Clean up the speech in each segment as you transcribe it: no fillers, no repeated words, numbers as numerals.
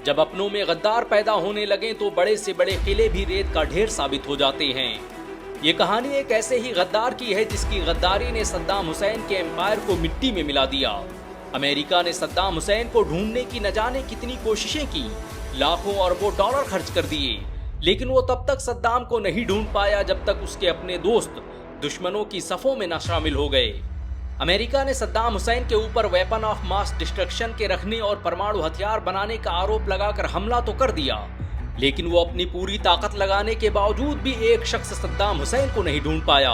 जब अपनों में गद्दार पैदा होने लगे तो बड़े से बड़े किले भी रेत का ढेर साबित हो जाते हैं। ये कहानी एक ऐसे ही गद्दार की है जिसकी गद्दारी ने सद्दाम हुसैन के एम्पायर को मिट्टी में मिला दिया। अमेरिका ने सद्दाम हुसैन को ढूंढने की न जाने कितनी कोशिशें की, लाखों अरबों डॉलर खर्च कर दिए, लेकिन वो तब तक सद्दाम को नहीं ढूंढ पाया जब तक उसके अपने दोस्त दुश्मनों की सफों में न शामिल हो गए। अमेरिका ने सद्दाम हुसैन के ऊपर वेपन ऑफ मास डिस्ट्रक्शन के रखने और परमाणु हथियार बनाने का आरोप लगाकर हमला तो कर दिया, लेकिन वो अपनी पूरी ताकत लगाने के बावजूद भी एक शख्स सद्दाम हुसैन को नहीं ढूंढ पाया।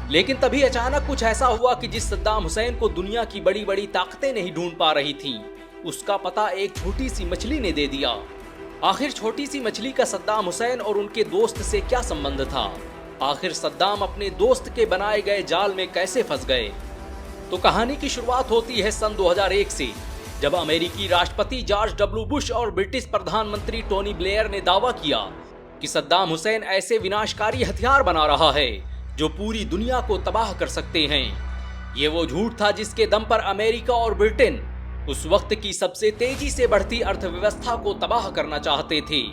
लेकिन तभी अचानक कुछ ऐसा हुआ कि जिस सद्दाम हुसैन को दुनिया की बड़ी बड़ी ताकतें नहीं ढूंढ पा रही थीं, उसका पता एक छोटी सी मछली ने दे दिया। आखिर छोटी सी मछली का सद्दाम हुसैन और उनके दोस्त से क्या संबंध था? आखिर सद्दाम अपने दोस्त के बनाए गए जाल में कैसे फंस गए? तो कहानी की शुरुआत होती है सन 2001 से, जब अमेरिकी राष्ट्रपति जॉर्ज डब्ल्यू बुश और ब्रिटिश प्रधानमंत्री टोनी ब्लेयर ने दावा किया कि सद्दाम हुसैन ऐसे विनाशकारी हथियार बना रहा है जो पूरी दुनिया को तबाह कर सकते हैं। ये वो झूठ था जिसके दम पर अमेरिका और ब्रिटेन उस वक्त की सबसे तेजी से बढ़ती अर्थव्यवस्था को तबाह करना चाहते थे।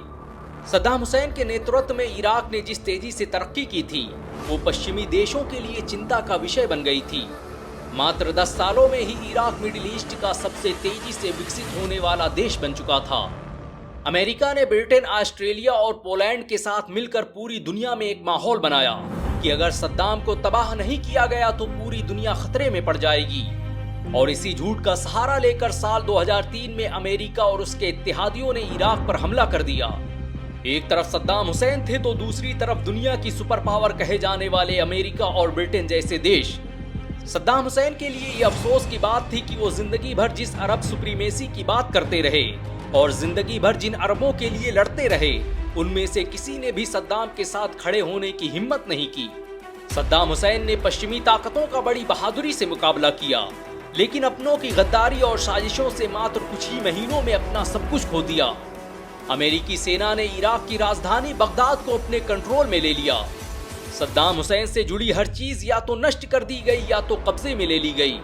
सद्दाम हुसैन के नेतृत्व में इराक ने जिस तेजी से तरक्की की थी, वो पश्चिमी देशों के लिए चिंता का विषय बन गई थी। मात्र 10 सालों में ही इराक मिडिल ईस्ट का सबसे तेजी से विकसित होने वाला देश बन चुका था। अमेरिका ने ब्रिटेन, ऑस्ट्रेलिया और पोलैंड के साथ मिलकर पूरी दुनिया में एक माहौल बनाया कि अगर सद्दाम को तबाह नहीं किया गया तो पूरी दुनिया खतरे में पड़ जाएगी। और इसी झूठ का सहारा लेकर साल 2003 में अमेरिका और उसके इत्तेहादियों ने इराक पर हमला कर दिया। एक तरफ सद्दाम हुसैन थे तो दूसरी तरफ दुनिया की सुपर पावर कहे जाने वाले अमेरिका और ब्रिटेन जैसे देश। सद्दाम हुसैन के लिए ये अफसोस की बात थी कि वो जिंदगी भर जिस अरब सुप्रीमेसी की बात करते रहे और जिंदगी भर जिन अरबों के लिए लड़ते रहे, उनमें से किसी ने भी सद्दाम के साथ खड़े होने की हिम्मत नहीं की। सद्दाम हुसैन ने पश्चिमी ताकतों का बड़ी बहादुरी से मुकाबला किया, लेकिन अपनों की गद्दारी और साजिशों से मात्र कुछ ही महीनों में अपना सब कुछ खो दिया। अमेरिकी सेना ने इराक की राजधानी बगदाद को अपने कंट्रोल में ले लिया। सद्दाम हुसैन से जुड़ी हर चीज या तो नष्ट कर दी गई या तो कब्जे में ले ली गई।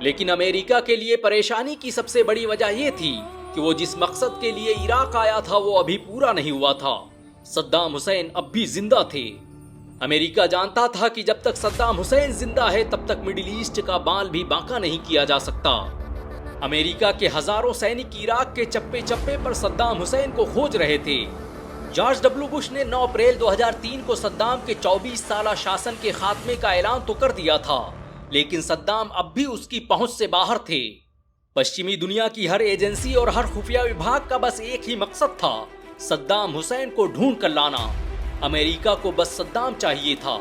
लेकिन अमेरिका के लिए परेशानी की सबसे बड़ी वजह यह थी कि वो जिस मकसद के लिए इराक आया था वो अभी पूरा नहीं हुआ था। सद्दाम हुसैन अब भी जिंदा थे। अमेरिका जानता था कि जब तक सद्दाम हुसैन जिंदा है तब तक मिडिल ईस्ट का बाल भी बांका नहीं किया जा सकता। अमेरिका के हजारों सैनिक इराक के चप्पे चप्पे पर सद्दाम हुसैन को खोज रहे थे। जॉर्ज डब्ल्यू बुश ने 9 अप्रैल 2003 को सद्दाम के 24 साला शासन के खात्मे का ऐलान तो कर दिया था, लेकिन सद्दाम अब भी उसकी पहुंच से बाहर थे। पश्चिमी दुनिया की हर एजेंसी और हर खुफिया विभाग का बस एक ही मकसद था, सद्दाम हुसैन को ढूंढ कर लाना। अमेरिका को बस सद्दाम चाहिए था,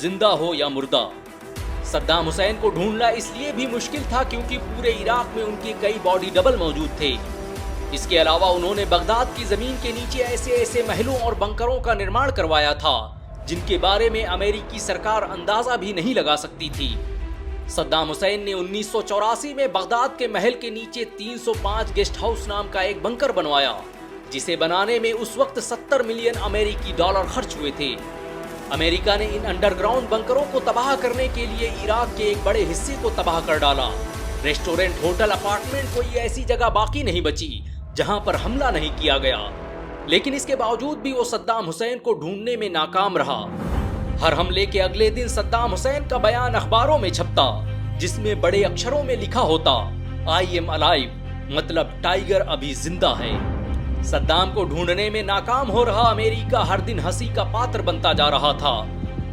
जिंदा हो या मुर्दा। सद्दाम हुसैन को ढूंढना इसलिए भी मुश्किल था क्योंकि पूरे इराक में उनके कई बॉडी डबल मौजूद थे। इसके अलावा उन्होंने बगदाद की जमीन के नीचे ऐसे ऐसे महलों और बंकरों का निर्माण करवाया था जिनके बारे में अमेरिकी सरकार अंदाजा भी नहीं लगा सकती थी। सद्दाम हुसैन ने 1984 में बगदाद के महल के नीचे 305 गेस्ट हाउस नाम का एक बंकर बनवाया, जिसे बनाने में उस वक्त 70 मिलियन अमेरिकी डॉलर खर्च हुए थे। अमेरिका ने इन अंडरग्राउंड बंकरों को तबाह करने के लिए इराक के एक बड़े हिस्से को तबाह कर डाला। रेस्टोरेंट, होटल, अपार्टमेंट, कोई ऐसी जगह बाकी नहीं बची जहां पर हमला नहीं किया गया। लेकिन इसके बावजूद भी वो सद्दाम हुसैन को ढूंढने में नाकाम रहा। हर हमले के अगले दिन सद्दाम हुसैन का बयान अखबारों में छपता, जिसमें बड़े अक्षरों में लिखा होता, आई एम अलाइव, मतलब टाइगर अभी जिंदा है। सद्दाम को ढूंढने में नाकाम हो रहा अमेरिका हर दिन हंसी का पात्र बनता जा रहा था।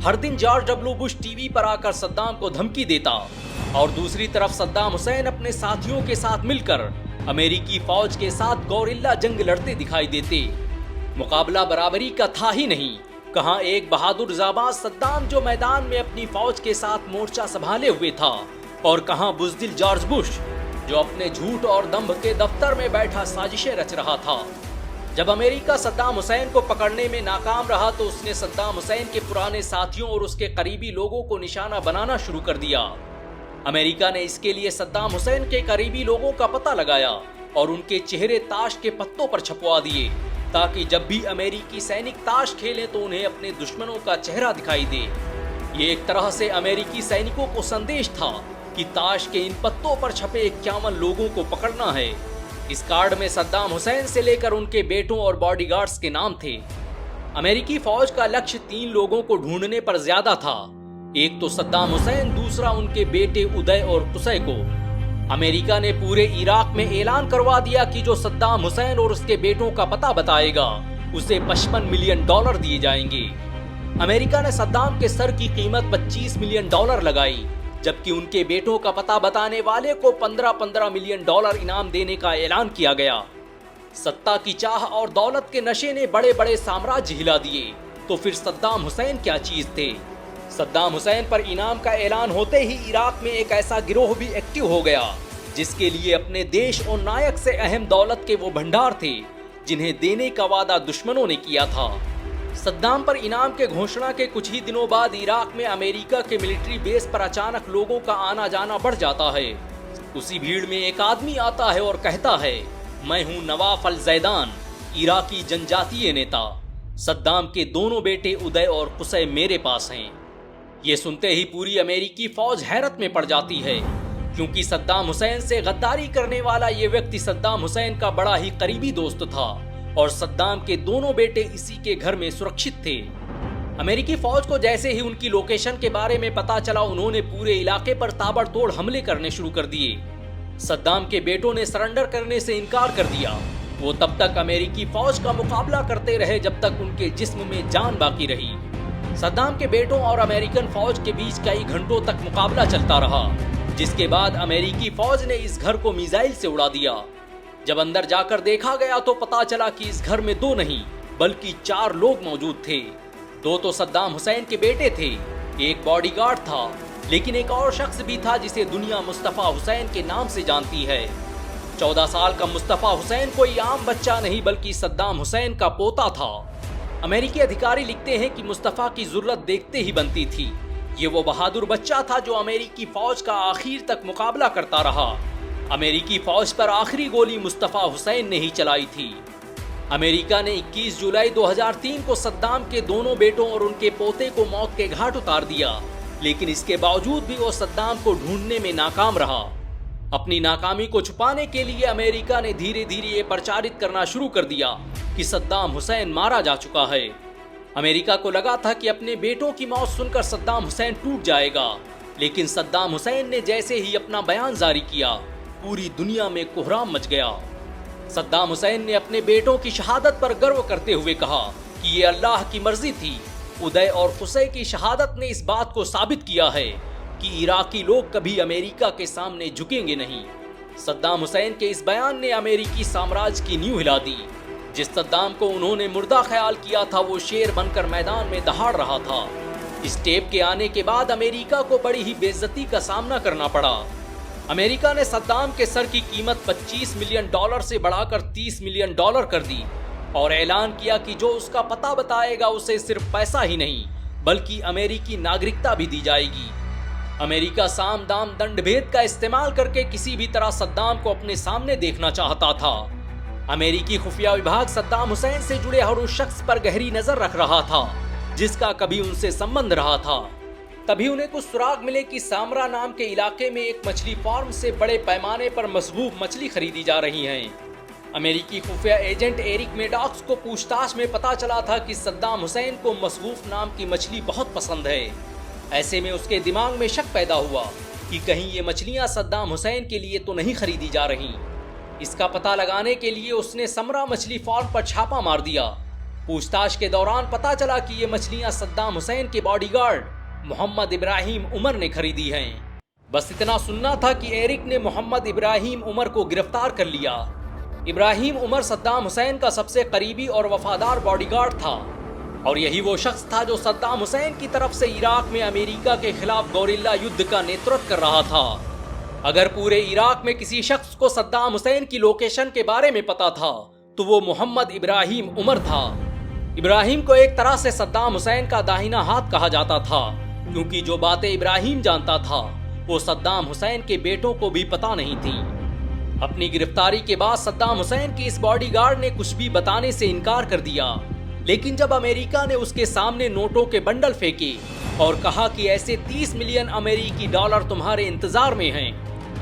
हर दिन जॉर्ज डब्ल्यू बुश टीवी पर आकर सद्दाम को धमकी देता और दूसरी तरफ सद्दाम हुसैन अपने साथियों के साथ मिलकर अमेरिकी फौज के साथ गौरिल्ला जंग लड़ते दिखाई देते। मुकाबला बराबरी का था ही नहीं। कहां एक बहादुर जाबाज सद्दाम जो मैदान में अपनी फौज के साथ मोर्चा संभाले हुए था, और कहां बुज़दिल जॉर्ज बुश जो अपने झूठ और दंभ के दफ्तर में बैठा साजिशें रच रहा था। जब अमेरिका सद्दाम हुसैन को पकड़ने में नाकाम रहा तो उसने सद्दाम हुसैन के पुराने साथियों और उसके करीबी लोगों को निशाना बनाना शुरू कर दिया। अमेरिका ने इसके लिए सद्दाम हुसैन के करीबी लोगों का पता लगाया और उनके चेहरे ताश के पत्तों पर छपवा दिए, ताकि जब भी अमेरिकी सैनिक ताश खेलें तो उन्हें अपने दुश्मनों का चेहरा दिखाई दे। ये एक तरह से अमेरिकी सैनिकों को संदेश था कि ताश के इन पत्तों पर छपे 51 लोगों को पकड़ना है। इस कार्ड में सद्दाम हुसैन से लेकर उनके बेटों और बॉडीगार्ड्स के नाम थे। अमेरिकी फौज का लक्ष्य 3 लोगों को ढूंढने पर ज्यादा था। एक तो सद्दाम हुसैन, दूसरा उनके बेटे उदय और कुसै को। अमेरिका ने पूरे इराक में ऐलान करवा दिया कि जो सद्दाम हुसैन और उसके बेटों का पता बताएगा उसे $55 मिलियन दिए जाएंगे। अमेरिका ने सद्दाम के सर की कीमत $25 मिलियन लगाई, जबकि उनके बेटों का पता बताने वाले को 15-15 मिलियन इनाम देने का ऐलान किया गया। सत्ता की चाह और दौलत के नशे ने बड़े बड़े साम्राज्य हिला दिए, तो फिर सद्दाम हुसैन क्या चीज थे? सद्दाम हुसैन पर इनाम का ऐलान होते ही इराक में एक ऐसा गिरोह भी एक्टिव हो गया जिसके लिए अपने देश और नायक से अहम दौलत के वो भंडार थे जिन्हें देने का वादा दुश्मनों ने किया था। सद्दाम पर इनाम के घोषणा के कुछ ही दिनों बाद इराक में अमेरिका के मिलिट्री बेस पर अचानक लोगों का आना जाना बढ़ जाता है। उसी भीड़ में एक आदमी आता है और कहता है, मैं हूं नवाफ अल ज़ैदान, इराकी जनजातीय नेता। सद्दाम के दोनों बेटे उदय और कुसै मेरे पास हैं। ये सुनते ही पूरी अमेरिकी फौज हैरत में पड़ जाती है, क्योंकि सद्दाम हुसैन से गद्दारी करने वाला ये व्यक्ति सद्दाम हुसैन का बड़ा ही करीबी दोस्त था और सद्दाम के दोनों बेटे इसी के घर में सुरक्षित थे। अमेरिकी फौज को जैसे ही उनकी लोकेशन के बारे में पता चला, उन्होंने पूरे इलाके पर ताबड़तोड़ हमले करने शुरू कर दिए। सद्दाम के बेटों ने सरेंडर करने से इनकार कर दिया। वो तब तक अमेरिकी फौज का मुकाबला करते रहे जब तक उनके जिस्म में जान बाकी रही। सद्दाम के बेटों और अमेरिकन फौज के बीच कई घंटों तक मुकाबला चलता रहा, जिसके बाद अमेरिकी फौज ने इस घर को मिसाइल से उड़ा दिया। जब अंदर जाकर देखा गया तो पता चला कि इस घर में 2 नहीं बल्कि 4 लोग मौजूद थे। 2 तो सद्दाम हुसैन के बेटे थे, एक बॉडीगार्ड था, लेकिन एक और शख्स भी था जिसे दुनिया मुस्तफा हुसैन के नाम से जानती है। 14 साल का मुस्तफा हुसैन कोई आम बच्चा नहीं बल्कि सद्दाम हुसैन का पोता था। अमेरिकी अधिकारी लिखते हैं कि मुस्तफा की जरूरत देखते ही बनती थी। ये वो बहादुर बच्चा था जो अमेरिकी फौज का आखिर तक मुकाबला करता रहा। अमेरिकी फौज पर आखिरी गोली मुस्तफा हुसैन ने ही चलाई थी। अमेरिका ने 21 जुलाई 2003 को सद्दाम के दोनों बेटों और उनके पोते को मौत के घाट उतार दिया, लेकिन इसके बावजूद भी वो सद्दाम को ढूंढने में नाकाम रहा। अपनी नाकामी को छुपाने के लिए अमेरिका ने धीरे धीरे ये प्रचारित करना शुरू कर दिया कि सद्दाम हुसैन मारा जा चुका है। अमेरिका को लगा था कि अपने बेटों की मौत सुनकर सद्दाम हुसैन टूट जाएगा, लेकिन सद्दाम हुसैन ने जैसे ही अपना बयान जारी किया, पूरी दुनिया में कोहराम मच गया। सद्दाम हुसैन ने अपने बेटों की शहादत पर गर्व करते हुए कहा कि ये अल्लाह की मर्जी थी। उदय और कुसै की शहादत ने इस बात को साबित किया है कि इराकी लोग कभी अमेरिका के सामने झुकेंगे नहीं। सद्दाम हुसैन के इस बयान ने अमेरिकी साम्राज्य की नींव हिला दी। जिस सद्दाम को उन्होंने मुर्दा ख्याल किया था, वो शेर बनकर मैदान में दहाड़ रहा था। इस टेप के आने के बाद अमेरिका को बड़ी ही बेइज्जती का सामना करना पड़ा। अमेरिका ने सद्दाम के सर की कीमत $25 मिलियन से बढ़ाकर $30 मिलियन कर दी और ऐलान किया कि जो उसका पता बताएगा उसे सिर्फ पैसा ही नहीं बल्कि अमेरिकी नागरिकता भी दी जाएगी। अमेरिका साम दाम दंड भेद का इस्तेमाल करके किसी भी तरह सद्दाम को अपने सामने देखना चाहता था। अमेरिकी खुफिया विभाग सद्दाम हुसैन से जुड़े हर उस शख्स पर गहरी नजर रख रहा था जिसका कभी उनसे संबंध रहा था। तभी उन्हें कुछ सुराग मिले कि सामरा नाम के इलाके में एक मछली फार्म से बड़े पैमाने पर मसबूब मछली खरीदी जा रही हैं। अमेरिकी खुफिया एजेंट एरिक मेडॉक्स को पूछताछ में पता चला था कि सद्दाम हुसैन को मसबूफ नाम की मछली बहुत पसंद है। ऐसे में उसके दिमाग में शक पैदा हुआ कि कहीं ये मछलियां सद्दाम हुसैन के लिए तो नहीं खरीदी जा रही। इसका पता लगाने के लिए उसने समरा मछली फार्म पर छापा मार दिया। पूछताछ के दौरान पता चला कि ये मछलियां सद्दाम हुसैन के बॉडीगार्ड मोहम्मद इब्राहिम उमर ने खरीदी हैं। बस इतना सुनना था कि एरिक ने मोहम्मद इब्राहिम उमर को गिरफ्तार कर लिया। इब्राहिम उमर सद्दाम हुसैन का सबसे करीबी और वफादार बॉडीगार्ड था और यही वो शख्स था जो सद्दाम हुसैन की तरफ से इराक में अमेरिका के खिलाफ गोरिल्ला युद्ध का नेतृत्व कर रहा था। अगर पूरे इराक में किसी शख्स को सद्दाम हुसैन की लोकेशन के बारे में पता था तो वो मोहम्मद इब्राहिम उमर था। इब्राहिम को एक तरह से सद्दाम हुसैन का दाहिना हाथ कहा जाता था, क्योंकि जो बातें इब्राहिम जानता था वो सद्दाम हुसैन के बेटों को भी पता नहीं थी। अपनी गिरफ्तारी के बाद सद्दाम हुसैन की इस बॉडीगार्ड ने कुछ भी बताने से इनकार कर दिया, लेकिन जब अमेरिका ने उसके सामने नोटों के बंडल फेंके और कहा कि ऐसे $30 मिलियन तुम्हारे इंतजार में हैं,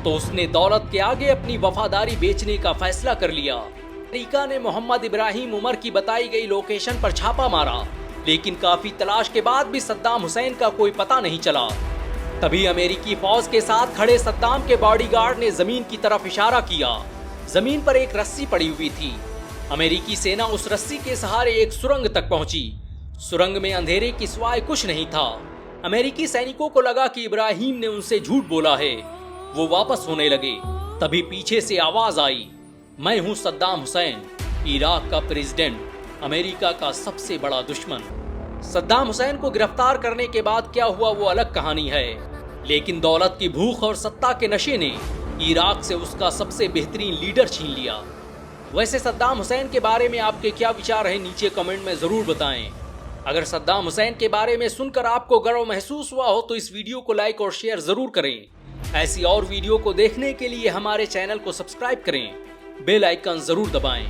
तो उसने दौलत के आगे अपनी वफादारी बेचने का फैसला कर लिया। अमेरिका ने मोहम्मद इब्राहिम उमर की बताई गई लोकेशन पर छापा मारा, लेकिन काफी तलाश के बाद भी सद्दाम हुसैन का कोई पता नहीं चला। तभी अमेरिकी फौज के साथ खड़े सद्दाम के बॉडीगार्ड ने जमीन की तरफ इशारा किया। जमीन पर एक रस्सी पड़ी हुई थी। अमेरिकी सेना उस रस्सी के सहारे एक सुरंग तक पहुंची। सुरंग में अंधेरे की सिवाय कुछ नहीं था। अमेरिकी सैनिकों को लगा कि इब्राहिम ने उनसे झूठ बोला है। वो वापस होने लगे। तभी पीछे से आवाज आई, मैं हूं सद्दाम हुसैन, इराक का प्रेसिडेंट, अमेरिका का सबसे बड़ा दुश्मन। सद्दाम हुसैन को गिरफ्तार करने के बाद क्या हुआ वो अलग कहानी है, लेकिन दौलत की भूख और सत्ता के नशे ने इराक से उसका सबसे बेहतरीन लीडर छीन लिया। वैसे सद्दाम हुसैन के बारे में आपके क्या विचार हैं, नीचे कमेंट में जरूर बताएं। अगर सद्दाम हुसैन के बारे में सुनकर आपको गर्व महसूस हुआ हो तो इस वीडियो को लाइक और शेयर जरूर करें। ऐसी और वीडियो को देखने के लिए हमारे चैनल को सब्सक्राइब करें, बेल आइकन जरूर दबाएं।